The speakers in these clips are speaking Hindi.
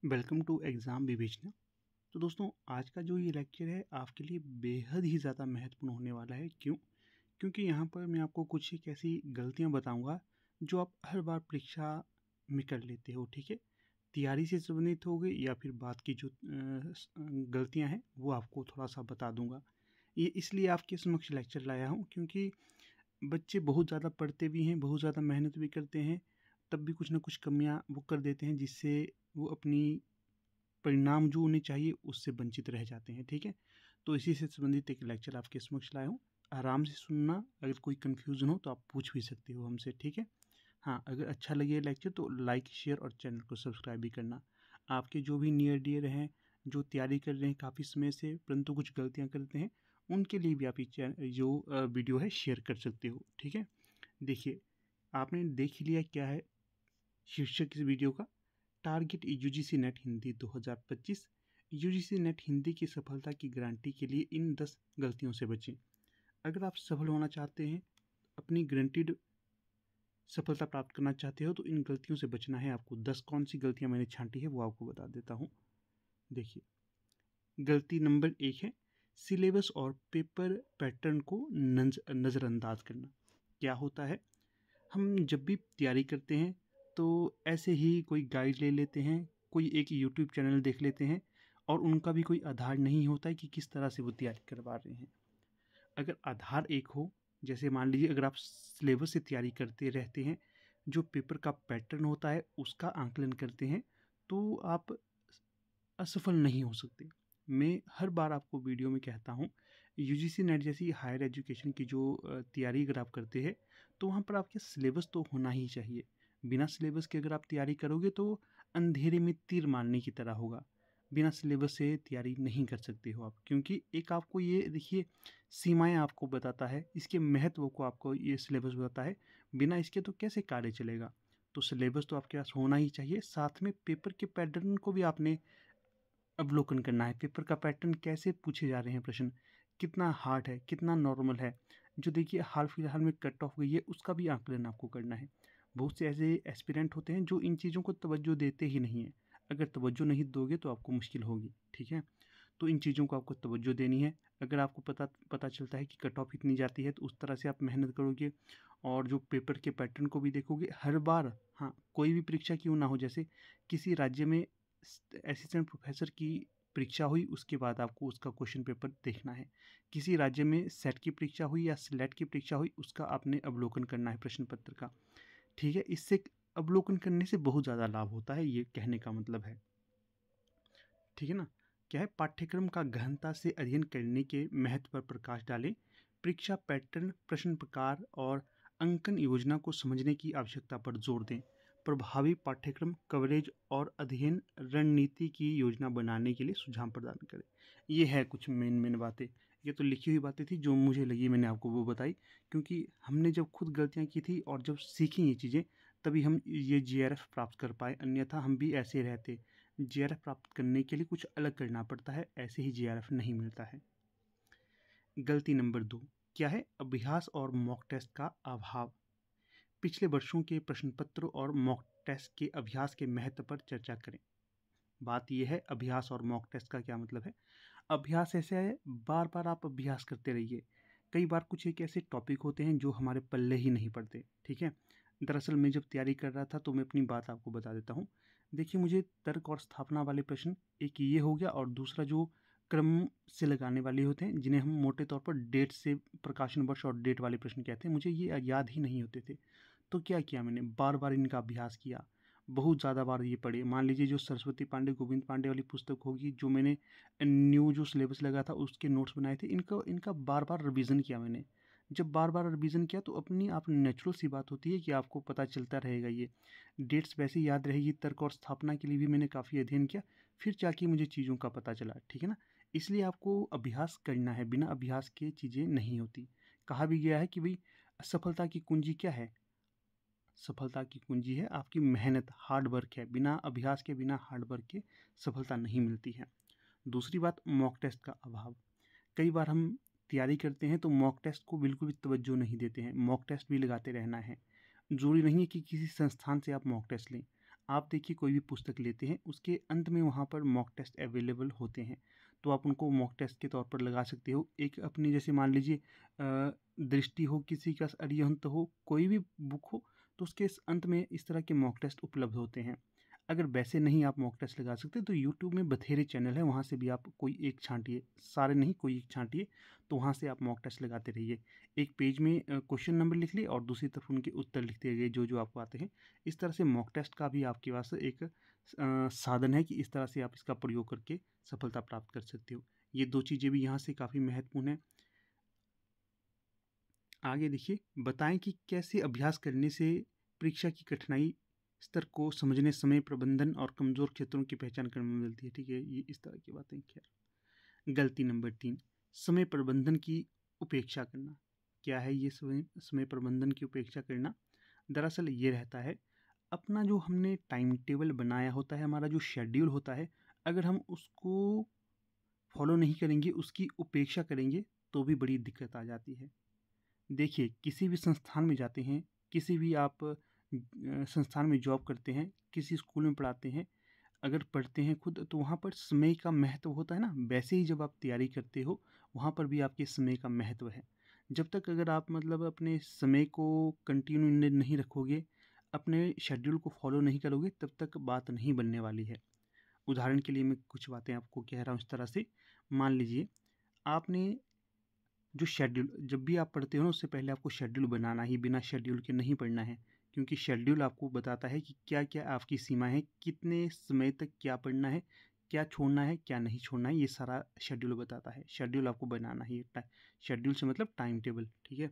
वेलकम टू एग्ज़ाम विवेचना। तो दोस्तों, आज का जो ये लेक्चर है आपके लिए बेहद ही ज़्यादा महत्वपूर्ण होने वाला है। क्यों? क्योंकि यहाँ पर मैं आपको कुछ एक ऐसी गलतियाँ बताऊँगा जो आप हर बार परीक्षा में कर लेते हो। ठीक है? तैयारी से संबंधित हो गई या फिर बात की जो गलतियाँ हैं वो आपको थोड़ा-सा बता दूँगा। ये इसलिए आपके समक्ष लेक्चर लाया हूँ क्योंकि बच्चे बहुत ज़्यादा पढ़ते भी हैं, बहुत ज़्यादा मेहनत भी करते हैं, तब भी कुछ न कुछ कमियाँ वो कर देते हैं जिससे वो अपनी परिणाम जो उन्हें चाहिए उससे वंचित रह जाते हैं। ठीक है? तो इसी से संबंधित एक लेक्चर आपके समक्ष लाया हूँ। आराम से सुनना, अगर कोई कन्फ्यूज़न हो तो आप पूछ भी सकते हो हमसे। ठीक है? हाँ, अगर अच्छा लगे ये लेक्चर तो लाइक, शेयर और चैनल को सब्सक्राइब भी करना। आपके जो भी नियर डियर हैं, जो तैयारी कर रहे हैं काफ़ी समय से परंतु कुछ गलतियाँ करते हैं, उनके लिए भी आप ये जो वीडियो है शेयर कर सकते हो। ठीक है? देखिए, आपने देख ही लिया क्या है शीर्षक इस वीडियो का। Target UGC net Hindi 2025। UGC net Hindi की सफलता की गारंटी के लिए इन 10 गलतियों से बचें। अगर आप सफल होना चाहते हैं, अपनी गारंटीड सफलता प्राप्त करना चाहते हो तो इन गलतियों से बचना है आपको। 10 कौन सी गलतियां मैंने छांटी है वो आपको बता देता हूँ। देखिए, गलती नंबर 1 है सिलेबस और पेपर पैटर्न को नज़रअंदाज करना। क्या होता है, हम जब भी तैयारी करते हैं तो ऐसे ही कोई गाइड ले लेते हैं, कोई एक यूट्यूब चैनल देख लेते हैं और उनका भी कोई आधार नहीं होता है कि किस तरह से वो तैयारी करवा रहे हैं। अगर आधार एक हो, जैसे मान लीजिए अगर आप सिलेबस से तैयारी करते रहते हैं, जो पेपर का पैटर्न होता है उसका आंकलन करते हैं, तो आप असफल नहीं हो सकते। मैं हर बार आपको वीडियो में कहता हूँ, यूजीसी नेट जैसी हायर एजुकेशन की जो तैयारी अगर आप करते हैं तो वहाँ पर आपके सिलेबस तो होना ही चाहिए। बिना सिलेबस के अगर आप तैयारी करोगे तो अंधेरे में तीर मारने की तरह होगा। बिना सिलेबस से तैयारी नहीं कर सकते हो आप, क्योंकि एक आपको ये देखिए सीमाएं आपको बताता है, इसके महत्व को आपको ये सिलेबस बताता है। बिना इसके तो कैसे कार्य चलेगा? तो सिलेबस तो आपके पास होना ही चाहिए। साथ में पेपर के पैटर्न को भी आपने अवलोकन करना है। पेपर का पैटर्न कैसे पूछे जा रहे हैं प्रश्न, कितना हार्ड है, कितना नॉर्मल है। जो देखिए हाल फिलहाल में कट ऑफ गई है उसका भी आकलन आपको करना है। बहुत से ऐसे एस्पिरेंट होते हैं जो इन चीज़ों को तवज्जो देते ही नहीं है। अगर तवज्जो नहीं दोगे तो आपको मुश्किल होगी। ठीक है? तो इन चीज़ों को आपको तवज्जो देनी है। अगर आपको पता पता चलता है कि कट ऑफ इतनी जाती है तो उस तरह से आप मेहनत करोगे और जो पेपर के पैटर्न को भी देखोगे हर बार। हाँ, कोई भी परीक्षा क्यों ना हो, जैसे किसी राज्य में असिस्टेंट प्रोफेसर की परीक्षा हुई, उसके बाद आपको उसका क्वेश्चन पेपर देखना है। किसी राज्य में सेट की परीक्षा हुई या स्लेट की परीक्षा हुई, उसका आपने अवलोकन करना है प्रश्न पत्र का। ठीक है? इससे अवलोकन करने से बहुत ज़्यादा लाभ होता है, ये कहने का मतलब है। ठीक है ना? क्या है, पाठ्यक्रम का गहनता से अध्ययन करने के महत्व पर प्रकाश डालें। परीक्षा पैटर्न, प्रश्न प्रकार और अंकन योजना को समझने की आवश्यकता पर जोर दें। प्रभावी पाठ्यक्रम कवरेज और अध्ययन रणनीति की योजना बनाने के लिए सुझाव प्रदान करें। ये है कुछ मेन बातें। ये तो लिखी हुई बातें थी जो मुझे लगी, मैंने आपको वो बताई, क्योंकि हमने जब खुद गलतियाँ की थी और जब सीखी ये चीज़ें तभी हम ये जीआरएफ प्राप्त कर पाए, अन्यथा हम भी ऐसे रहते। जीआरएफ प्राप्त करने के लिए कुछ अलग करना पड़ता है, ऐसे ही जीआरएफ नहीं मिलता है। गलती नंबर 2 क्या है, अभ्यास और मॉक टेस्ट का अभाव। पिछले वर्षों के प्रश्न पत्र और मॉक टेस्ट के अभ्यास के महत्व पर चर्चा करें। बात यह है, अभ्यास और मॉक टेस्ट का क्या मतलब है। अभ्यास ऐसे है, बार बार आप अभ्यास करते रहिए। कई बार कुछ एक ऐसे टॉपिक होते हैं जो हमारे पल्ले ही नहीं पड़ते। ठीक है? दरअसल मैं जब तैयारी कर रहा था तो मैं अपनी बात आपको बता देता हूँ। देखिए, मुझे तर्क और स्थापना वाले प्रश्न, एक ये हो गया, और दूसरा जो क्रम से लगाने वाले होते हैं जिन्हें हम मोटे तौर पर डेट से, प्रकाशन वर्ष और डेट वाले प्रश्न कहते हैं, मुझे ये याद ही नहीं होते थे। तो क्या किया मैंने, बार बार इनका अभ्यास किया, बहुत ज़्यादा बार ये पढ़े। मान लीजिए जो सरस्वती पांडे, गोविंद पांडे वाली पुस्तक होगी, जो मैंने न्यू जो सिलेबस लगा था उसके नोट्स बनाए थे, इनका इनका बार बार रिवीजन किया मैंने। जब बार बार रिवीजन किया तो अपनी आप नेचुरल सी बात होती है कि आपको पता चलता रहेगा। ये डेट्स वैसे ही याद रहेगी। तर्क और स्थापना के लिए भी मैंने काफ़ी अध्ययन किया, फिर जाके मुझे चीज़ों का पता चला। ठीक है ना? इसलिए आपको अभ्यास करना है, बिना अभ्यास के चीज़ें नहीं होती। कहा भी गया है कि भाई सफलता की कुंजी क्या है, सफलता की कुंजी है आपकी मेहनत, हार्ड वर्क है। बिना अभ्यास के, बिना हार्ड वर्क के सफलता नहीं मिलती है। दूसरी बात, मॉक टेस्ट का अभाव। कई बार हम तैयारी करते हैं तो मॉक टेस्ट को बिल्कुल भी तवज्जो नहीं देते हैं। मॉक टेस्ट भी लगाते रहना है। ज़रूरी नहीं है कि किसी संस्थान से आप मॉक टेस्ट लें। आप देखिए कोई भी पुस्तक लेते हैं, उसके अंत में वहाँ पर मॉक टेस्ट अवेलेबल होते हैं, तो आप उनको मॉक टेस्ट के तौर पर लगा सकते हो। एक अपनी जैसे मान लीजिए दृष्टि हो, किसी का अरिहंत हो, कोई भी बुक हो, तो उसके अंत में इस तरह के मॉक टेस्ट उपलब्ध होते हैं। अगर वैसे नहीं आप मॉक टेस्ट लगा सकते तो यूट्यूब में बथेरे चैनल है, वहाँ से भी आप कोई एक छांटिए, सारे नहीं कोई एक छांटिए, तो वहाँ से आप मॉक टेस्ट लगाते रहिए। एक पेज में क्वेश्चन नंबर लिख लिए और दूसरी तरफ उनके उत्तर लिखते गए जो जो आपको आते हैं। इस तरह से मॉक टेस्ट का भी आपके पास एक साधन है कि इस तरह से आप इसका प्रयोग करके सफलता प्राप्त कर सकते हो। ये दो चीज़ें भी यहाँ से काफ़ी महत्वपूर्ण है। आगे देखिए, बताएं कि कैसे अभ्यास करने से परीक्षा की कठिनाई स्तर को समझने, समय प्रबंधन और कमज़ोर क्षेत्रों की पहचान करने में मिलती है। ठीक है, ये इस तरह की बातें। खैर, गलती नंबर 3, समय प्रबंधन की उपेक्षा करना। क्या है ये समय प्रबंधन की उपेक्षा करना? दरअसल ये रहता है, अपना जो हमने टाइम टेबल बनाया होता है, हमारा जो शेड्यूल होता है, अगर हम उसको फॉलो नहीं करेंगे, उसकी उपेक्षा करेंगे, तो भी बड़ी दिक्कत आ जाती है। देखिए, किसी भी संस्थान में जाते हैं, किसी भी आप संस्थान में जॉब करते हैं, किसी स्कूल में पढ़ाते हैं, अगर पढ़ते हैं खुद, तो वहाँ पर समय का महत्व होता है ना, वैसे ही जब आप तैयारी करते हो, वहाँ पर भी आपके समय का महत्व है। जब तक अगर आप मतलब अपने समय को कंटिन्यू नहीं रखोगे, अपने शेड्यूल को फॉलो नहीं करोगे, तब तक बात नहीं बनने वाली है। उदाहरण के लिए मैं कुछ बातें आपको कह रहा हूँ इस तरह से। मान लीजिए, आपने जो शेड्यूल, जब भी आप पढ़ते हो ना, उससे पहले आपको शेड्यूल बनाना ही, बिना शेड्यूल के नहीं पढ़ना है, क्योंकि शेड्यूल आपको बताता है कि क्या क्या आपकी सीमा है, कितने समय तक क्या पढ़ना है, क्या छोड़ना है, क्या नहीं छोड़ना है, ये सारा शेड्यूल बताता है। शेड्यूल आपको बनाना ही है। शेड्यूल से मतलब टाइम टेबल। ठीक है,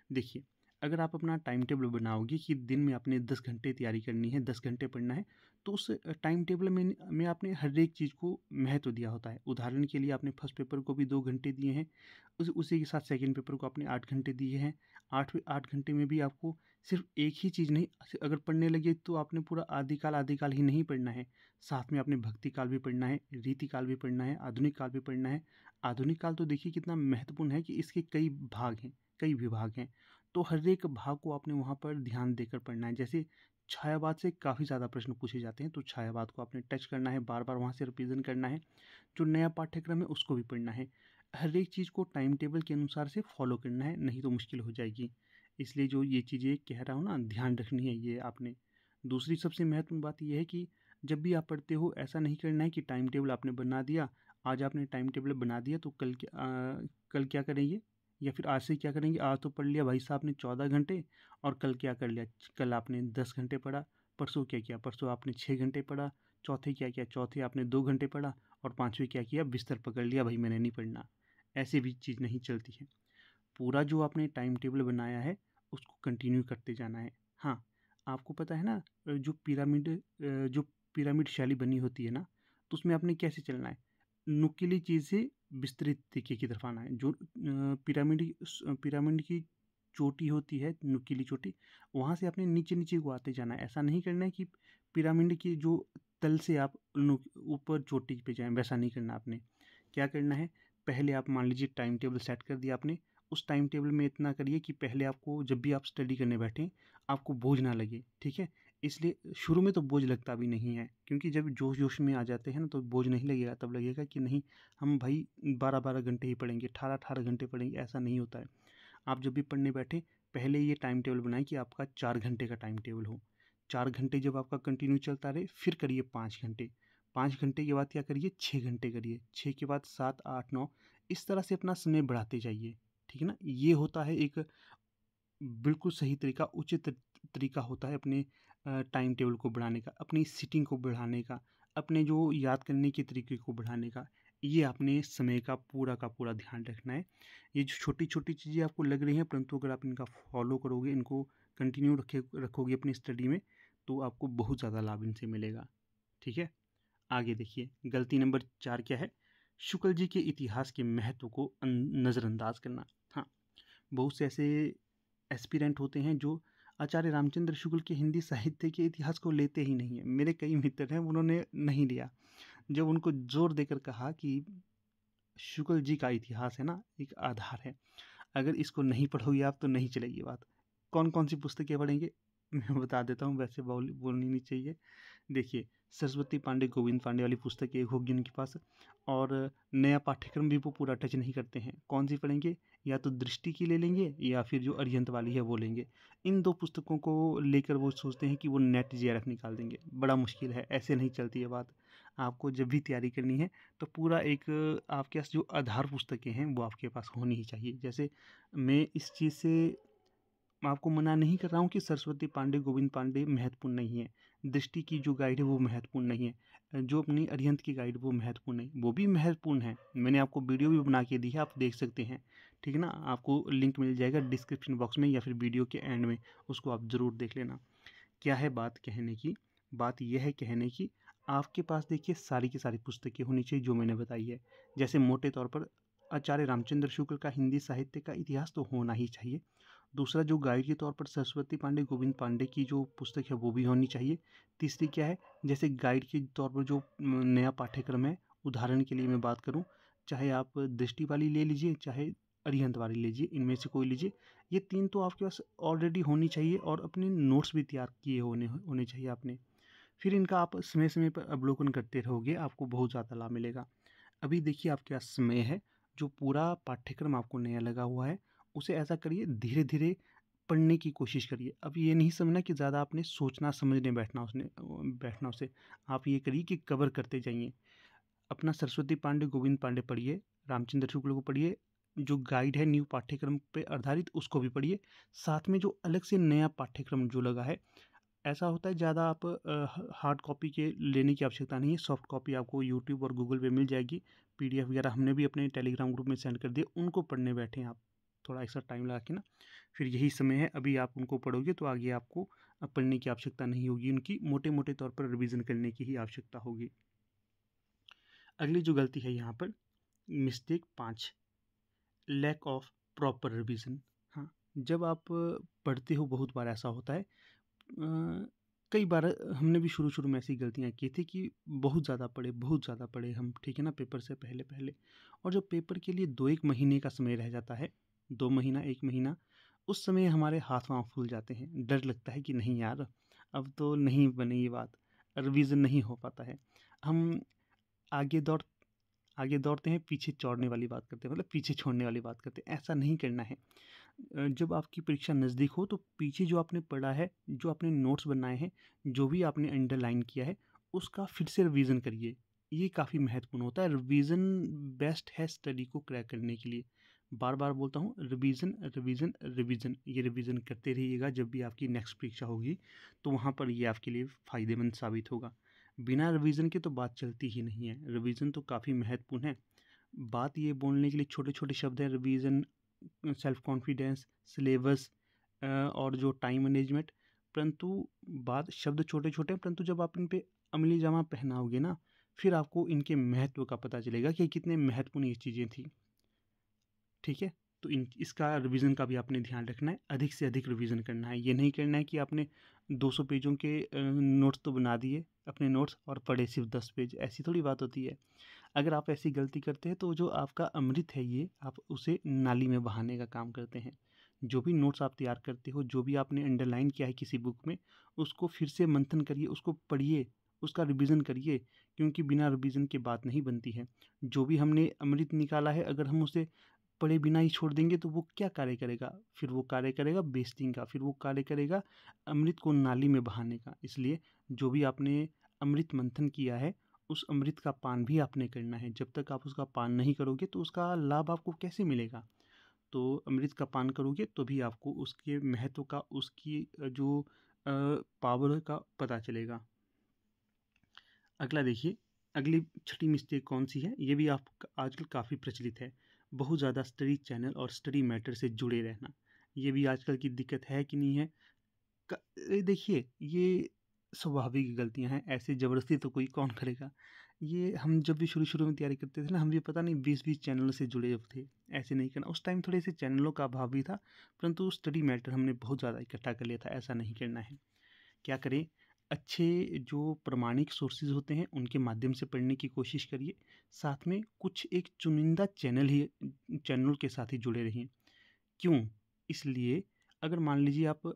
देखिए, अगर आप अपना टाइम टेबल बनाओगे कि दिन में आपने 10 घंटे तैयारी करनी है, 10 घंटे पढ़ना है, तो उस टाइम टेबल में आपने हर एक चीज़ को महत्व दिया होता है। उदाहरण के लिए आपने फर्स्ट पेपर को भी 2 घंटे दिए हैं, उसी के साथ सेकंड पेपर को आपने 8 घंटे दिए हैं। 8 घंटे में भी आपको सिर्फ एक ही चीज़ नहीं, अगर पढ़ने लगे तो आपने पूरा आदि काल ही नहीं पढ़ना है, साथ में आपने भक्ति काल भी पढ़ना है, रीति काल भी पढ़ना है, आधुनिक काल भी पढ़ना है। आधुनिक काल तो देखिए कितना महत्वपूर्ण है कि इसके कई भाग हैं, कई विभाग हैं, तो हर एक भाग को आपने वहाँ पर ध्यान देकर पढ़ना है। जैसे छायावाद से काफ़ी ज़्यादा प्रश्न पूछे जाते हैं, तो छायावाद को आपने टच करना है, बार बार वहाँ से रिवीजन करना है। जो नया पाठ्यक्रम है उसको भी पढ़ना है। हर एक चीज़ को टाइम टेबल के अनुसार से फॉलो करना है, नहीं तो मुश्किल हो जाएगी। इसलिए जो ये चीज़ें कह रहा हूँ ना, ध्यान रखनी है ये आपने। दूसरी सबसे महत्वपूर्ण बात यह है कि जब भी आप पढ़ते हो, ऐसा नहीं करना है कि टाइम टेबल आपने बना दिया, आज आपने टाइम टेबल बना दिया तो कल क्या करेंगे, या फिर आज से क्या करेंगे। आज तो पढ़ लिया भाई साहब ने 14 घंटे, और कल क्या कर लिया, कल आपने 10 घंटे पढ़ा, परसों क्या किया, परसों आपने 6 घंटे पढ़ा, चौथे क्या किया, चौथे आपने 2 घंटे पढ़ा, और पाँचवें क्या किया, बिस्तर पकड़ लिया, भाई मैंने नहीं पढ़ना। ऐसे भी चीज़ नहीं चलती है। पूरा जो आपने टाइम टेबल बनाया है उसको कंटिन्यू करते जाना है। हाँ, आपको पता है ना, जो पिरामिड शैली बनी होती है ना, तो उसमें आपने कैसे चलना है, नुकीली चीज़ से विस्तृत तरीके की तरफ आना है। जो पिरामिड की चोटी होती है, नुकीली चोटी, वहाँ से आपने नीचे नीचे को आते जाना है। ऐसा नहीं करना है कि पिरामिड की जो तल से आप ऊपर चोटी पे जाएं, वैसा नहीं करना आपने। क्या करना है, पहले आप मान लीजिए टाइम टेबल सेट कर दिया आपने, उस टाइम टेबल में इतना करिए कि पहले आपको जब भी आप स्टडी करने बैठें, आपको बोझ ना लगे। ठीक है, इसलिए शुरू में तो बोझ लगता भी नहीं है, क्योंकि जब जोश जोश में आ जाते हैं ना, तो बोझ नहीं लगेगा। तब लगेगा कि नहीं, हम भाई 12-12 घंटे ही पढ़ेंगे, 18-18 घंटे पढ़ेंगे। ऐसा नहीं होता है। आप जब भी पढ़ने बैठे, पहले ये टाइम टेबल बनाएं कि आपका 4 घंटे का टाइम टेबल हो। 4 घंटे जब आपका कंटिन्यू चलता रहे, फिर करिए 5 घंटे। 5 घंटे के बाद क्या करिए, 6 घंटे करिए, 6 के बाद 7, 8, 9, इस तरह से अपना समय बढ़ाते जाइए। ठीक है ना, ये होता है एक बिल्कुल सही तरीका, उचित तरीका होता है अपने टाइम टेबल को बढ़ाने का, अपनी सीटिंग को बढ़ाने का, अपने जो याद करने के तरीके को बढ़ाने का। ये आपने समय का पूरा ध्यान रखना है। ये जो छोटी छोटी चीज़ें आपको लग रही हैं, परंतु अगर आप इनका फॉलो करोगे, इनको कंटिन्यू रखोगे अपनी स्टडी में, तो आपको बहुत ज़्यादा लाभ इनसे मिलेगा। ठीक है, आगे देखिए, गलती नंबर 4 क्या है, शुक्ल जी के इतिहास के महत्व को नज़रअंदाज करना। हाँ, बहुत से ऐसे एस्पिरेंट होते हैं जो आचार्य रामचंद्र शुक्ल के हिंदी साहित्य के इतिहास को लेते ही नहीं है। मेरे कई मित्र हैं, उन्होंने नहीं लिया। जब उनको जोर देकर कहा कि शुक्ल जी का इतिहास है ना, एक आधार है, अगर इसको नहीं पढ़ोगे आप तो नहीं चलेगी बात। कौन कौन सी पुस्तकें पढ़ेंगे, मैं बता देता हूँ, वैसे बोलनी नहीं चाहिए। देखिए, सरस्वती पांडे, गोविंद पांडे वाली पुस्तक एक होगी उनके पास, और नया पाठ्यक्रम भी वो पूरा टच नहीं करते हैं। कौन सी पढ़ेंगे? या तो दृष्टि की ले लेंगे या फिर जो अरिहंत वाली है वो लेंगे। इन 2 पुस्तकों को लेकर वो सोचते हैं कि वो नेट जेआरएफ निकाल देंगे। बड़ा मुश्किल है, ऐसे नहीं चलती है बात। आपको जब भी तैयारी करनी है तो पूरा एक आपके पास जो आधार पुस्तकें हैं वो आपके पास होनी ही चाहिए। जैसे मैं इस चीज़ से मैं आपको मना नहीं कर रहा हूँ कि सरस्वती पांडे, गोविंद पांडे महत्वपूर्ण नहीं है। दृष्टि की जो गाइड है वो महत्वपूर्ण नहीं है। जो अपनी अरिहंत की गाइड वो महत्वपूर्ण नहीं, वो भी महत्वपूर्ण है। मैंने आपको वीडियो भी बना के दी है, आप देख सकते हैं। ठीक है ना? आपको लिंक मिल जाएगा डिस्क्रिप्शन बॉक्स में या फिर वीडियो के एंड में, उसको आप ज़रूर देख लेना। क्या है बात कहने की? बात यह है कहने की, आपके पास देखिए सारी की सारी पुस्तकें होनी चाहिए जो मैंने बताई है। जैसे मोटे तौर पर आचार्य रामचंद्र शुक्ल का हिंदी साहित्य का इतिहास तो होना ही चाहिए। दूसरा, जो गाइड के तौर पर सरस्वती पांडे, गोविंद पांडे की जो पुस्तक है वो भी होनी चाहिए। तीसरी क्या है, जैसे गाइड के तौर पर जो नया पाठ्यक्रम है, उदाहरण के लिए मैं बात करूँ, चाहे आप दृष्टि वाली ले लीजिए, चाहे अरिहंत वाली लीजिए, इनमें से कोई लीजिए। ये 3 तो आपके पास ऑलरेडी होनी चाहिए और अपने नोट्स भी तैयार किए होने होने चाहिए आपने। फिर इनका आप समय समय पर अवलोकन करते रहोगे, आपको बहुत ज़्यादा लाभ मिलेगा। अभी देखिए आपके पास समय है, जो पूरा पाठ्यक्रम आपको नया लगा हुआ है, उसे ऐसा करिए धीरे धीरे पढ़ने की कोशिश करिए। अब ये नहीं समझना कि ज़्यादा आपने सोचना समझने बैठना उसे। आप ये करिए कि कवर करते जाइए। अपना सरस्वती पांडे, गोविंद पांडे पढ़िए, रामचंद्र शुक्ल को पढ़िए, जो गाइड है न्यू पाठ्यक्रम पे आधारित उसको भी पढ़िए। साथ में जो अलग से नया पाठ्यक्रम जो लगा है, ऐसा होता है ज़्यादा आप हार्ड कॉपी के लेने की आवश्यकता नहीं है। सॉफ्ट कॉपी आपको यूट्यूब और गूगल पे मिल जाएगी। पीडीएफ वगैरह हमने भी अपने टेलीग्राम ग्रुप में सेंड कर दिए, उनको पढ़ने बैठें आप थोड़ा एक्स्ट्रा टाइम लगा के ना। फिर यही समय है, अभी आप उनको पढ़ोगे तो आगे आपको पढ़ने की आवश्यकता नहीं होगी, उनकी मोटे मोटे तौर पर रिवीजन करने की ही आवश्यकता होगी। अगली जो गलती है यहाँ पर, mistake 5, lack of proper revision. हाँ, जब आप पढ़ते हो, बहुत बार ऐसा होता है, कई बार हमने भी शुरू शुरू में ऐसी गलतियाँ की थी कि बहुत ज़्यादा पढ़े हम, ठीक है ना, पेपर से पहले पहले। और जब पेपर के लिए 2-1 महीने का समय रह जाता है, 2 महीना 1 महीना, उस समय हमारे हाथ पाँव फूल जाते हैं। डर लगता है कि नहीं यार, अब तो नहीं बनेगी बात, रिवीजन नहीं हो पाता है। हम आगे दौड़ आगे दौड़ते हैं, पीछे चौड़ने वाली बात करते हैं, मतलब पीछे छोड़ने वाली बात करते हैं। ऐसा नहीं करना है। जब आपकी परीक्षा नज़दीक हो तो पीछे जो आपने पढ़ा है, जो आपने नोट्स बनाए हैं, जो भी आपने अंडरलाइन किया है, उसका फिर से रिवीजन करिए। ये काफ़ी महत्वपूर्ण होता है। रिवीजन बेस्ट है स्टडी को क्रैक करने के लिए। बार बार बोलता हूँ, रिवीजन रिवीजन रिवीजन, ये रिवीजन करते रहिएगा। जब भी आपकी नेक्स्ट परीक्षा होगी तो वहाँ पर ये आपके लिए फ़ायदेमंद साबित होगा। बिना रिवीजन के तो बात चलती ही नहीं है। रिवीजन तो काफ़ी महत्वपूर्ण है। बात ये बोलने के लिए छोटे छोटे शब्द हैं, रिवीजन, सेल्फ कॉन्फिडेंस, सिलेबस और जो टाइम मैनेजमेंट, परंतु बात शब्द छोटे छोटे हैं, परंतु जब आप इन पे अमली जामा पहनाओगे ना, फिर आपको इनके महत्व का पता चलेगा कि कितने महत्वपूर्ण ये चीज़ें थी। ठीक है? तो इसका रिवीजन का भी आपने ध्यान रखना है, अधिक से अधिक रिवीजन करना है। ये नहीं करना है कि आपने 200 पेजों के नोट्स तो बना दिए अपने नोट्स, और पढ़े सिर्फ 10 पेज, ऐसी थोड़ी बात होती है। अगर आप ऐसी गलती करते हैं तो जो आपका अमृत है, ये आप उसे नाली में बहाने का काम करते हैं। जो भी नोट्स आप तैयार करते हो, जो भी आपने अंडरलाइन किया है किसी बुक में, उसको फिर से मंथन करिए, उसको पढ़िए, उसका रिवीजन करिए, क्योंकि बिना रिवीजन के बात नहीं बनती है। जो भी हमने अमृत निकाला है, अगर हम उसे पढ़े बिना ही छोड़ देंगे तो वो क्या कार्य करेगा? फिर वो कार्य करेगा बेस्टिंग का, फिर वो कार्य करेगा अमृत को नाली में बहाने का। इसलिए जो भी आपने अमृत मंथन किया है, उस अमृत का पान भी आपने करना है। जब तक आप उसका पान नहीं करोगे तो उसका लाभ आपको कैसे मिलेगा? तो अमृत का पान करोगे तो भी आपको उसके महत्व का, उसकी जो पावर का पता चलेगा। अगला देखिए, अगली छठी मिस्टेक कौन सी है? ये भी आप आजकल काफ़ी प्रचलित है, बहुत ज़्यादा स्टडी चैनल और स्टडी मैटर से जुड़े रहना। ये भी आजकल की दिक्कत है कि नहीं है? देखिए, ये स्वाभाविक गलतियाँ हैं, ऐसे ज़बरदस्ती तो कोई कौन करेगा। ये हम जब भी शुरू शुरू में तैयारी करते थे ना, हम भी पता नहीं 20-20 चैनलों से जुड़े थे। ऐसे नहीं करना। उस टाइम थोड़े से चैनलों का अभाव भी था, परंतु स्टडी मैटर हमने बहुत ज़्यादा इकट्ठा कर लिया था। ऐसा नहीं करना है। क्या करें? अच्छे जो प्रमाणिक सोर्सेज होते हैं उनके माध्यम से पढ़ने की कोशिश करिए। साथ में कुछ एक चुनिंदा चैनल के साथ ही जुड़े रहिए। क्यों? इसलिए, अगर मान लीजिए आप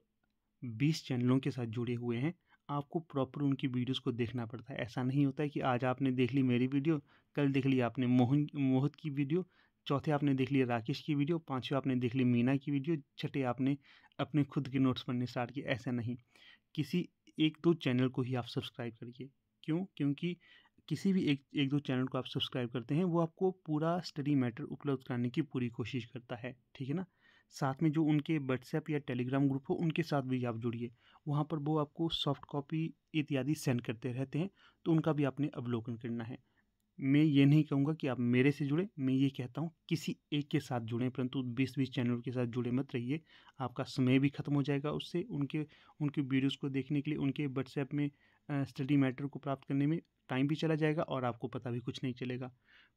20 चैनलों के साथ जुड़े हुए हैं आपको प्रॉपर उनकी वीडियोस को देखना पड़ता है। ऐसा नहीं होता है कि आज आपने देख ली मेरी वीडियो, कल देख ली आपने मोहित की वीडियो, चौथे आपने देख लिया राकेश की वीडियो, पाँचवें आपने देख ली मीना की वीडियो, छठे आपने अपने खुद के नोट्स पढ़ने स्टार्ट किए। ऐसा नहीं, किसी एक दो चैनल को ही आप सब्सक्राइब करिए। क्यों? क्योंकि किसी भी एक दो चैनल को आप सब्सक्राइब करते हैं, वो आपको पूरा स्टडी मैटर उपलब्ध कराने की पूरी कोशिश करता है, ठीक है ना। साथ में जो उनके व्हाट्सएप या टेलीग्राम ग्रुप हो, उनके साथ भी आप जुड़िए। वहाँ पर वो आपको सॉफ्ट कॉपी इत्यादि सेंड करते रहते हैं, तो उनका भी आपने अवलोकन करना है। मैं ये नहीं कहूँगा कि आप मेरे से जुड़े, मैं ये कहता हूँ किसी एक के साथ जुड़ें, परंतु 20-20 चैनल के साथ जुड़े मत रहिए। आपका समय भी खत्म हो जाएगा उससे, उनके उनके वीडियोज़ को देखने के लिए उनके व्हाट्सएप में स्टडी मैटर को प्राप्त करने में टाइम भी चला जाएगा और आपको पता भी कुछ नहीं चलेगा।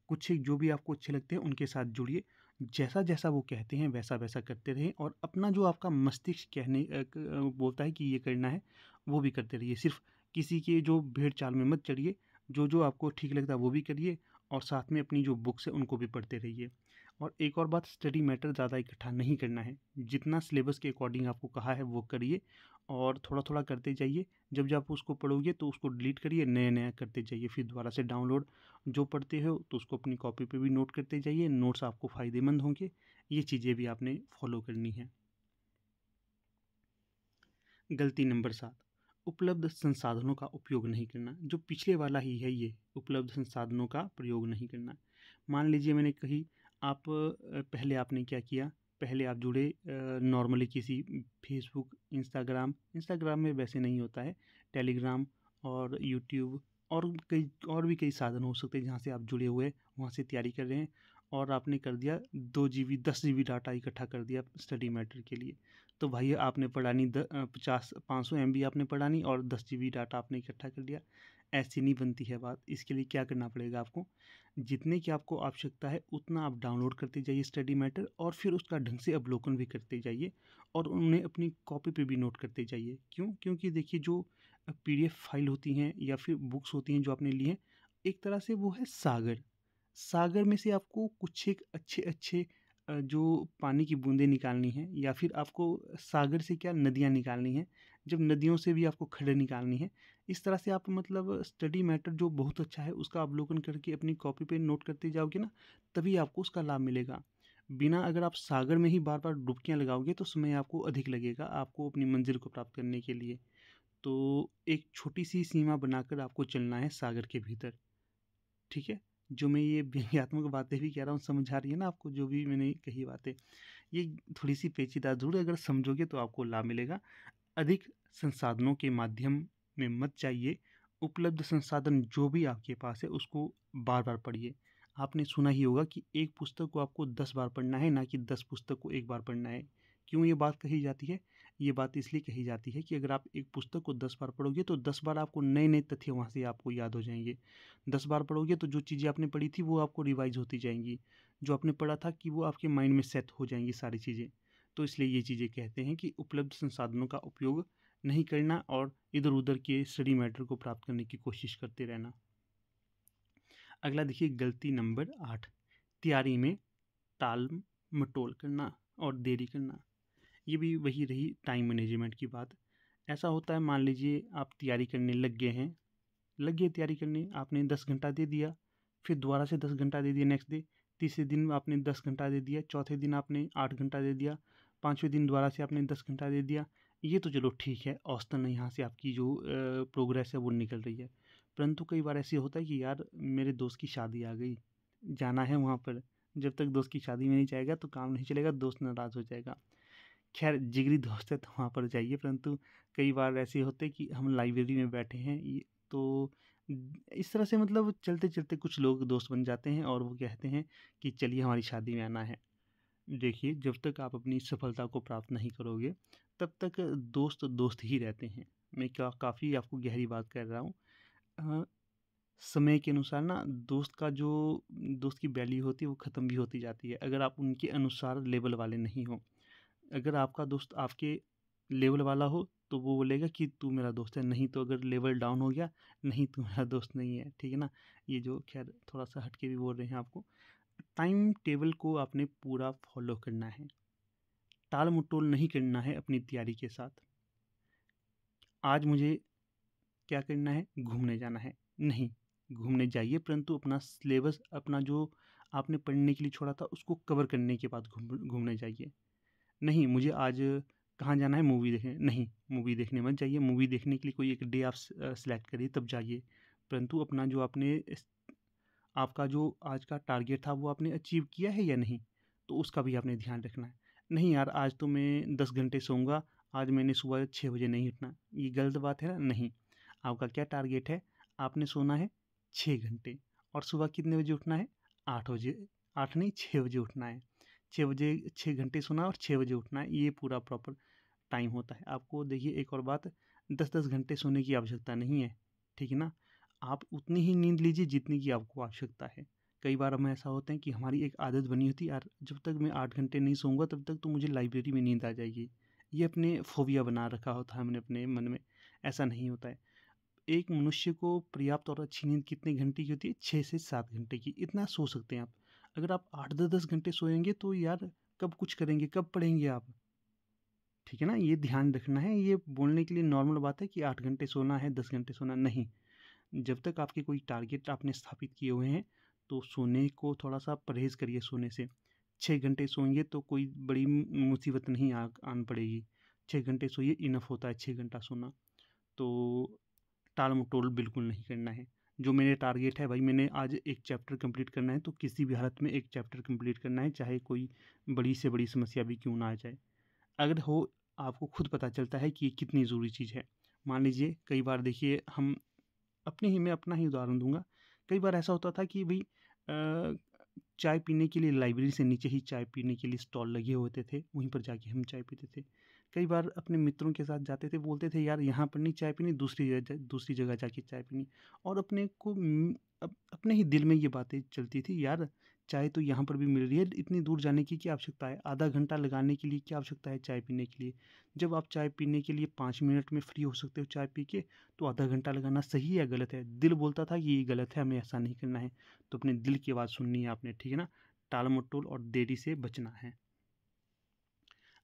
कुछ एक जो भी आपको अच्छे लगते हैं उनके साथ जुड़िए, जैसा जैसा वो कहते हैं वैसा वैसा करते रहें, और अपना जो आपका मस्तिष्क बोलता है कि ये करना है, वो भी करते रहिए। सिर्फ किसी के जो भेड़ चाल में मत चढ़िए, जो जो आपको ठीक लगता है वो भी करिए, और साथ में अपनी जो बुक्स है उनको भी पढ़ते रहिए। और एक और बात, स्टडी मैटर ज़्यादा इकट्ठा नहीं करना है, जितना सिलेबस के अकॉर्डिंग आपको कहा है वो करिए, और थोड़ा थोड़ा करते जाइए। जब जब आप उसको पढ़ोगे तो उसको डिलीट करिए, नया नया करते जाइए, फिर दोबारा से डाउनलोड। जो पढ़ते हो तो उसको अपनी कॉपी पे भी नोट करते जाइए, नोट्स आपको फ़ायदेमंद होंगे। ये चीज़ें भी आपने फॉलो करनी है। गलती नंबर 7, उपलब्ध संसाधनों का उपयोग नहीं करना। जो पिछले वाला ही है, ये उपलब्ध संसाधनों का प्रयोग नहीं करना। मान लीजिए मैंने कही, आप पहले आपने क्या किया, पहले आप जुड़े नॉर्मली किसी फेसबुक, इंस्टाग्राम में वैसे नहीं होता है, टेलीग्राम और यूट्यूब और भी कई साधन हो सकते हैं जहाँ से आप जुड़े हुए, वहाँ से तैयारी कर रहे हैं, और आपने कर दिया 2 GB 10 GB डाटा इकट्ठा कर दिया स्टडी मैटर के लिए। तो भाई आपने पढ़ा नहीं, 500 MB आपने पढ़ा नहीं और 10 GB डाटा आपने इकट्ठा कर लिया। ऐसी नहीं बनती है बात। इसके लिए क्या करना पड़ेगा आपको, जितने की आपको आवश्यकता है उतना आप डाउनलोड करते जाइए स्टडी मैटर, और फिर उसका ढंग से अवलोकन भी करते जाइए, और उन्हें अपनी कॉपी पे भी नोट करते जाइए। क्यों? क्योंकि देखिए, जो PDF फाइल होती हैं या फिर बुक्स होती हैं जो आपने ली हैं, एक तरह से वो है सागर। सागर में से आपको कुछ एक अच्छे अच्छे जो पानी की बूंदें निकालनी हैं, या फिर आपको सागर से क्या नदियाँ निकालनी हैं, जब नदियों से भी आपको खड्डे निकालनी है। इस तरह से आप मतलब स्टडी मैटर जो बहुत अच्छा है उसका अवलोकन करके अपनी कॉपी पे नोट करते जाओगे ना, तभी आपको उसका लाभ मिलेगा। बिना, अगर आप सागर में ही बार बार डुबकियाँ लगाओगे तो समय आपको अधिक लगेगा आपको अपनी मंजिल को प्राप्त करने के लिए। तो एक छोटी सी सीमा बनाकर आपको चलना है सागर के भीतर, ठीक है। जो मैं ये व्यंग्यात्मक बातें भी कह रहा हूँ, समझ आ रही है ना आपको, जो भी मैंने कही बातें, ये थोड़ी सी पेचीदा जरूर है, अगर समझोगे तो आपको लाभ मिलेगा। अधिक संसाधनों के माध्यम में मत जाइए। उपलब्ध संसाधन जो भी आपके पास है उसको बार बार पढ़िए। आपने सुना ही होगा कि एक पुस्तक को आपको 10 बार पढ़ना है, ना कि 10 पुस्तक को एक बार पढ़ना है। क्यों ये बात कही जाती है? ये बात इसलिए कही जाती है कि अगर आप एक पुस्तक को 10 बार पढ़ोगे तो 10 बार आपको नए नए तथ्य वहाँ से आपको याद हो जाएंगे। 10 बार पढ़ोगे तो जो चीज़ें आपने पढ़ी थी वो आपको रिवाइज होती जाएंगी, जो आपने पढ़ा था कि वो आपके माइंड में सेट हो जाएंगी सारी चीज़ें। तो इसलिए ये चीज़ें कहते हैं कि उपलब्ध संसाधनों का उपयोग नहीं करना, और इधर उधर के स्टडी मैटर को प्राप्त करने की कोशिश करते रहना। अगला देखिए, गलती नंबर 8, तैयारी में टाल मटोल करना और देरी करना। ये भी वही रही टाइम मैनेजमेंट की बात। ऐसा होता है, मान लीजिए आप तैयारी करने लग गए तैयारी करने, आपने 10 घंटा दे दिया, फिर दोबारा से 10 घंटा दे दिया नेक्स्ट डे, तीसरे दिन आपने 10 घंटा दे दिया, चौथे दिन आपने 8 घंटा दे दिया, पाँचवें दिन दोबारा से आपने 10 घंटा दे दिया। ये तो चलो ठीक है, औसतन यहाँ से आपकी जो प्रोग्रेस है वो निकल रही है। परंतु कई बार ऐसे होता है कि यार मेरे दोस्त की शादी आ गई, जाना है वहाँ पर, जब तक दोस्त की शादी में नहीं जाएगा तो काम नहीं चलेगा, दोस्त नाराज़ हो जाएगा। खैर, जिगरी दोस्त है तो वहाँ पर जाइए, परंतु कई बार ऐसे होते हैं कि हम लाइब्रेरी में बैठे हैं, तो इस तरह से मतलब चलते चलते कुछ लोग दोस्त बन जाते हैं, और वो कहते हैं कि चलिए हमारी शादी में आना है। देखिए, जब तक आप अपनी सफलता को प्राप्त नहीं करोगे तब तक दोस्त दोस्त ही रहते हैं। मैं काफ़ी आपको गहरी बात कर रहा हूँ। अ, समय के अनुसार ना दोस्त की वैल्यू होती है वो ख़त्म भी होती जाती है, अगर आप उनके अनुसार लेवल वाले नहीं हो। अगर आपका दोस्त आपके लेवल वाला हो तो वो बोलेगा कि तू मेरा दोस्त है, नहीं तो अगर लेवल डाउन हो गया, नहीं तू मेरा दोस्त नहीं है, ठीक है ना। ये जो खैर थोड़ा सा हटके भी बोल रहे हैं आपको। टाइम टेबल को आपने पूरा फॉलो करना है, टाल मटोल नहीं करना है अपनी तैयारी के साथ। आज मुझे क्या करना है, घूमने जाना है। नहीं, घूमने जाइए परंतु अपना सिलेबस, अपना जो आपने पढ़ने के लिए छोड़ा था उसको कवर करने के बाद घूमने जाइए। नहीं, मुझे आज कहाँ जाना है, मूवी देखने, नहीं मूवी देखने मत जाइए। मूवी देखने के लिए कोई एक डे आप सेलेक्ट करिए तब जाइए, परंतु अपना जो आपने आपका जो आज का टारगेट था वो आपने अचीव किया है या नहीं, तो उसका भी आपने ध्यान रखना है। नहीं यार, आज तो मैं 10 घंटे सोऊंगा, आज मैंने सुबह 6 बजे नहीं उठना, ये गलत बात है ना। नहीं, आपका क्या टारगेट है, आपने सोना है 6 घंटे और सुबह कितने बजे उठना है, 8 बजे, 8 नहीं 6 बजे उठना है। 6 बजे, 6 घंटे सोना और 6 बजे उठना है, ये पूरा प्रॉपर टाइम होता है आपको। देखिए एक और बात, 10-10 घंटे सोने की आवश्यकता नहीं है, ठीक है ना। आप उतनी ही नींद लीजिए जितनी की आपको आवश्यकता है। कई बार हम ऐसा होते हैं कि हमारी एक आदत बनी होती है, यार जब तक मैं 8 घंटे नहीं सोऊंगा तब तक तो मुझे लाइब्रेरी में नींद आ जाएगी। ये अपने फोबिया बना रखा होता है हमने अपने मन में। ऐसा नहीं होता है। एक मनुष्य को पर्याप्त और अच्छी नींद कितने घंटे की होती है, 6 से 7 घंटे की, इतना सो सकते हैं आप। अगर आप 8-10 घंटे सोएंगे तो यार कब कुछ करेंगे, कब पढ़ेंगे आप, ठीक है ना। ये ध्यान रखना है। ये बोलने के लिए नॉर्मल बात है कि 8 घंटे सोना है, 10 घंटे सोना नहीं। जब तक आपके कोई टारगेट आपने स्थापित किए हुए हैं तो सोने को थोड़ा सा परहेज करिए सोने से। 6 घंटे सोएंगे तो कोई बड़ी मुसीबत नहीं आन पड़ेगी। 6 घंटे सोइए, इनफ होता है 6 घंटा सोना। तो टाल मटोल बिल्कुल नहीं करना है। जो मेरे टारगेट है भाई, मैंने आज एक चैप्टर कंप्लीट करना है तो किसी भी हालत में एक चैप्टर कंप्लीट करना है, चाहे कोई बड़ी से बड़ी समस्या भी क्यों ना आ जाए। अगर हो, आपको खुद पता चलता है कि ये कितनी ज़रूरी चीज़ है। मान लीजिए कई बार देखिए हम मैं अपना ही उदाहरण दूंगा। कई बार ऐसा होता था कि भाई चाय पीने के लिए लाइब्रेरी से नीचे ही चाय पीने के लिए स्टॉल लगे होते थे, वहीं पर जाके हम चाय पीते थे। कई बार अपने मित्रों के साथ जाते थे, बोलते थे यार यहाँ पर नहीं चाय पीनी, दूसरी जगह जाके चाय पीनी। और अपने को अपने ही दिल में ये बातें चलती थी, यार चाय तो यहाँ पर भी मिल रही है, इतनी दूर जाने की क्या आवश्यकता है, आधा घंटा लगाने के लिए क्या आवश्यकता है चाय पीने के लिए। जब आप चाय पीने के लिए 5 मिनट में फ्री हो सकते हो चाय पी के, तो आधा घंटा लगाना सही है या गलत है। दिल बोलता था कि ये गलत है, हमें ऐसा नहीं करना है। तो अपने दिल की आवाज़ सुननी है आपने, ठीक है ना। टाल मटोल और देरी से बचना है।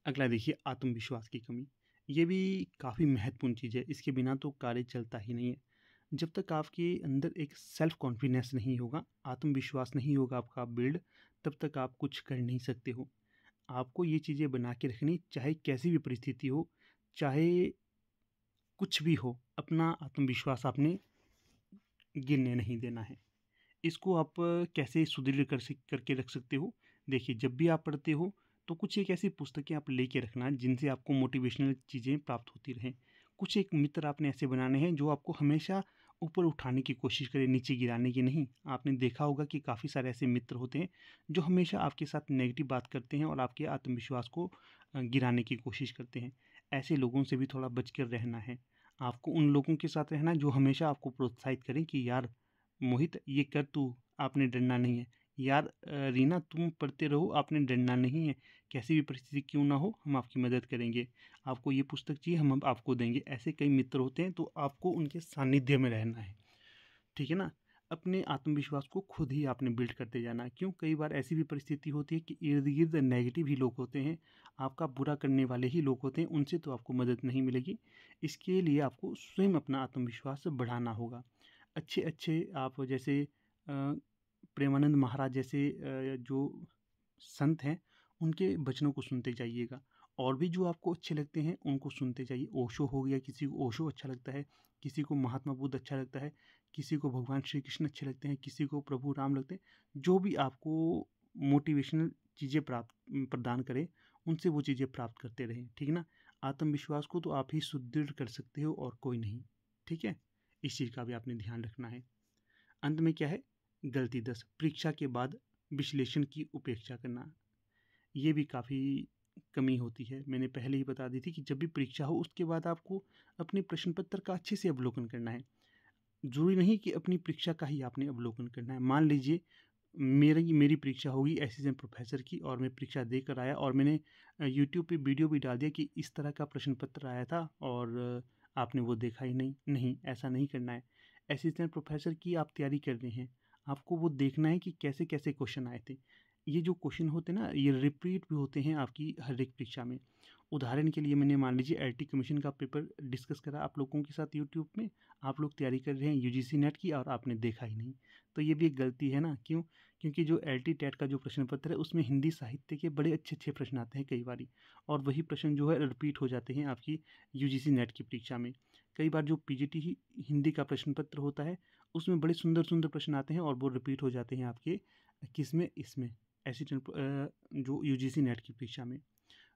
अगला देखिए, आत्मविश्वास की कमी। ये भी काफ़ी महत्वपूर्ण चीज़ है, इसके बिना तो कार्य चलता ही नहीं है। जब तक आपके अंदर एक सेल्फ कॉन्फिडेंस नहीं होगा, आत्मविश्वास नहीं होगा आपका बिल्ड, तब तक आप कुछ कर नहीं सकते हो। आपको ये चीज़ें बना के रखनी, चाहे कैसी भी परिस्थिति हो, चाहे कुछ भी हो, अपना आत्मविश्वास आपने गिरने नहीं देना है। इसको आप कैसे सुदृढ़ करके रख सकते हो। देखिए, जब भी आप पढ़ते हो तो कुछ एक ऐसी पुस्तकें आप लेके रखना जिनसे आपको मोटिवेशनल चीज़ें प्राप्त होती रहें। कुछ एक मित्र आपने ऐसे बनाने हैं जो आपको हमेशा ऊपर उठाने की कोशिश करें, नीचे गिराने की नहीं। आपने देखा होगा कि काफ़ी सारे ऐसे मित्र होते हैं जो हमेशा आपके साथ नेगेटिव बात करते हैं और आपके आत्मविश्वास को गिराने की कोशिश करते हैं। ऐसे लोगों से भी थोड़ा बच कर रहना है। आपको उन लोगों के साथ रहना है जो हमेशा आपको प्रोत्साहित करें कि यार मोहित ये कर तू, आपने डरना नहीं है। यार रीना तुम पढ़ते रहो, आपने डरना नहीं है। कैसी भी परिस्थिति क्यों ना हो, हम आपकी मदद करेंगे। आपको ये पुस्तक चाहिए, हम आपको देंगे। ऐसे कई मित्र होते हैं तो आपको उनके सानिध्य में रहना है, ठीक है ना। अपने आत्मविश्वास को खुद ही आपने बिल्ड करते जाना है। क्यों, कई बार ऐसी भी परिस्थिति होती है कि इर्द गिर्द नेगेटिव ही लोग होते हैं, आपका बुरा करने वाले ही लोग होते हैं, उनसे तो आपको मदद नहीं मिलेगी। इसके लिए आपको स्वयं अपना आत्मविश्वास बढ़ाना होगा। अच्छे अच्छे आप जैसे प्रेमानंद महाराज जैसे जो संत हैं, उनके वचनों को सुनते जाइएगा। और भी जो आपको अच्छे लगते हैं उनको सुनते जाइए। ओशो हो गया, किसी को ओशो अच्छा लगता है, किसी को महात्मा बुद्ध अच्छा लगता है, किसी को भगवान श्री कृष्ण अच्छे लगते हैं, किसी को प्रभु राम लगते हैं। जो भी आपको मोटिवेशनल चीज़ें प्राप्त प्रदान करें, उनसे वो चीज़ें प्राप्त करते रहें, ठीक है ना। आत्मविश्वास को तो आप ही सुदृढ़ कर सकते हो और कोई नहीं, ठीक है। इस चीज़ का भी आपने ध्यान रखना है। अंत में क्या है, गलती 10, परीक्षा के बाद विश्लेषण की उपेक्षा करना। ये भी काफ़ी कमी होती है। मैंने पहले ही बता दी थी कि जब भी परीक्षा हो उसके बाद आपको अपने प्रश्न पत्र का अच्छे से अवलोकन करना है। ज़रूरी नहीं कि अपनी परीक्षा का ही आपने अवलोकन करना है। मान लीजिए मेरी मेरी परीक्षा होगी असिस्टेंट प्रोफेसर की और मैं परीक्षा देकर आया और मैंने यूट्यूब पे वीडियो भी डाल दिया कि इस तरह का प्रश्न पत्र आया था और आपने वो देखा ही नहीं। नहीं, ऐसा नहीं करना है। असिस्टेंट प्रोफेसर की आप तैयारी कर रहे हैं, आपको वो देखना है कि कैसे कैसे क्वेश्चन आए थे। ये जो क्वेश्चन होते हैं ना, ये रिपीट भी होते हैं आपकी हर एक परीक्षा में। उदाहरण के लिए मैंने मान लीजिए एलटी कमीशन का पेपर डिस्कस करा आप लोगों के साथ यूट्यूब में, आप लोग तैयारी कर रहे हैं यूजीसी नेट की और आपने देखा ही नहीं, तो ये भी एक गलती है ना। क्यों? क्योंकि जो एलटी टेट का जो प्रश्न पत्र है उसमें हिंदी साहित्य के बड़े अच्छे अच्छे प्रश्न आते हैं कई बार, और वही प्रश्न जो है रिपीट हो जाते हैं आपकी यूजीसी नेट की परीक्षा में। कई बार जो पीजीटी हिंदी का प्रश्न पत्र होता है उसमें बड़े सुंदर सुंदर प्रश्न आते हैं और वो रिपीट हो जाते हैं आपके किसमें, इसमें जो यूजीसी नेट की परीक्षा में।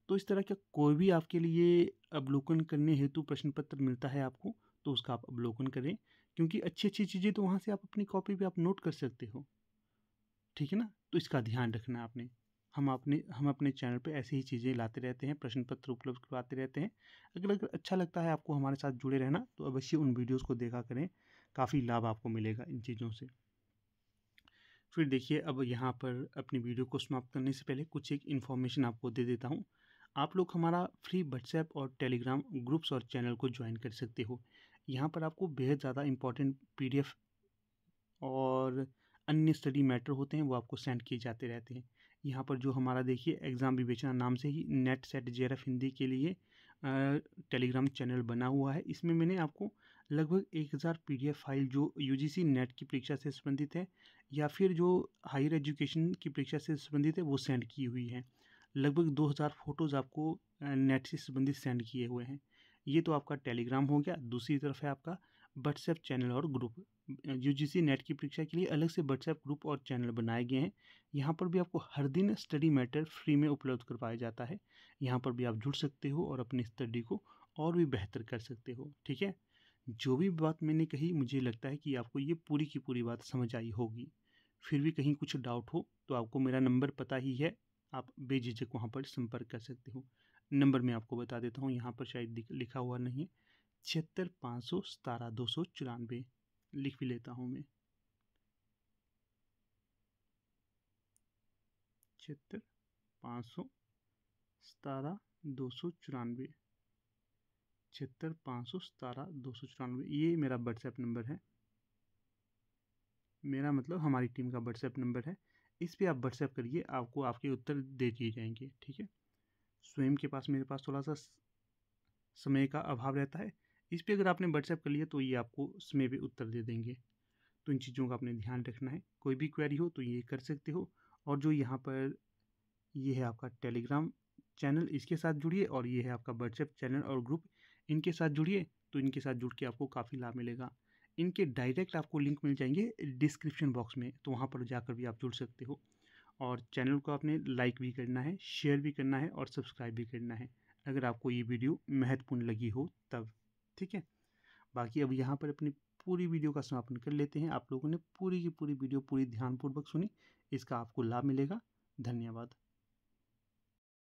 तो इस तरह का कोई भी आपके लिए अवलोकन करने हेतु प्रश्न पत्र मिलता है आपको, तो उसका आप अवलोकन करें, क्योंकि अच्छी अच्छी चीज़ें तो वहाँ से आप अपनी कॉपी पे आप नोट कर सकते हो, ठीक है ना। तो इसका ध्यान रखना है आपने। हम अपने चैनल पे ऐसी ही चीज़ें लाते रहते हैं, प्रश्न पत्र उपलब्ध करवाते रहते हैं। अगर अच्छा लगता है आपको हमारे साथ जुड़े रहना, तो अवश्य उन वीडियोज़ को देखा करें, काफ़ी लाभ आपको मिलेगा इन चीज़ों से। फिर देखिए, अब यहाँ पर अपनी वीडियो को समाप्त करने से पहले कुछ एक इन्फॉर्मेशन आपको दे देता हूँ। आप लोग हमारा फ्री व्हाट्सएप और टेलीग्राम ग्रुप्स और चैनल को ज्वाइन कर सकते हो। यहाँ पर आपको बेहद ज़्यादा इंपॉर्टेंट पीडीएफ और अन्य स्टडी मैटर होते हैं वो आपको सेंड किए जाते रहते हैं। यहाँ पर जो हमारा देखिए एग्ज़ाम विवेचना नाम से ही नेट सेट जेआरएफ हिंदी के लिए टेलीग्राम चैनल बना हुआ है। इसमें मैंने आपको लगभग 1000 पीडीएफ फाइल जो यूजीसी नेट की परीक्षा से संबंधित है या फिर जो हायर एजुकेशन की परीक्षा से संबंधित है वो सेंड की हुई है। लगभग 2000 फ़ोटोज़ आपको नेट से संबंधित सेंड किए हुए हैं। ये तो आपका टेलीग्राम हो गया। दूसरी तरफ है आपका व्हाट्सएप चैनल और ग्रुप। यूजीसी नेट की परीक्षा के लिए अलग से व्हाट्सएप ग्रुप और चैनल बनाए गए हैं। यहाँ पर भी आपको हर दिन स्टडी मैटर फ्री में उपलब्ध करवाया जाता है। यहाँ पर भी आप जुड़ सकते हो और अपनी स्टडी को और भी बेहतर कर सकते हो, ठीक है। जो भी बात मैंने कही मुझे लगता है कि आपको ये पूरी की पूरी बात समझ आई होगी। फिर भी कहीं कुछ डाउट हो तो आपको मेरा नंबर पता ही है, आप बेझिझक वहाँ पर संपर्क कर सकते हो। नंबर मैं आपको बता देता हूँ, यहाँ पर शायद लिखा हुआ नहीं है। 76 517 294। लिख भी लेता हूँ मैं। 76 517 294। 76 517 294, ये मेरा व्हाट्सएप नंबर है। मेरा मतलब हमारी टीम का व्हाट्सएप नंबर है। इस पर आप व्हाट्सएप करिए, आपको आपके उत्तर दे दिए जाएंगे, ठीक है। स्वयं के पास मेरे पास थोड़ा सा समय का अभाव रहता है, इस पर अगर आपने व्हाट्सएप कर लिया तो ये आपको समय पे उत्तर दे देंगे। तो इन चीज़ों का आपने ध्यान रखना है। कोई भी क्वेरी हो तो ये कर सकते हो। और जो यहाँ पर ये है आपका टेलीग्राम चैनल, इसके साथ जुड़िए, और ये है आपका व्हाट्सएप चैनल और ग्रुप, इनके साथ जुड़िए। तो इनके साथ जुड़ के आपको काफ़ी लाभ मिलेगा। इनके डायरेक्ट आपको लिंक मिल जाएंगे डिस्क्रिप्शन बॉक्स में, तो वहाँ पर जाकर भी आप जुड़ सकते हो। और चैनल को आपने लाइक भी करना है, शेयर भी करना है और सब्सक्राइब भी करना है, अगर आपको ये वीडियो महत्वपूर्ण लगी हो तब, ठीक है। बाकी अब यहाँ पर अपनी पूरी वीडियो का समापन कर लेते हैं। आप लोगों ने पूरी की पूरी वीडियो पूरी ध्यानपूर्वक सुनी, इसका आपको लाभ मिलेगा। धन्यवाद।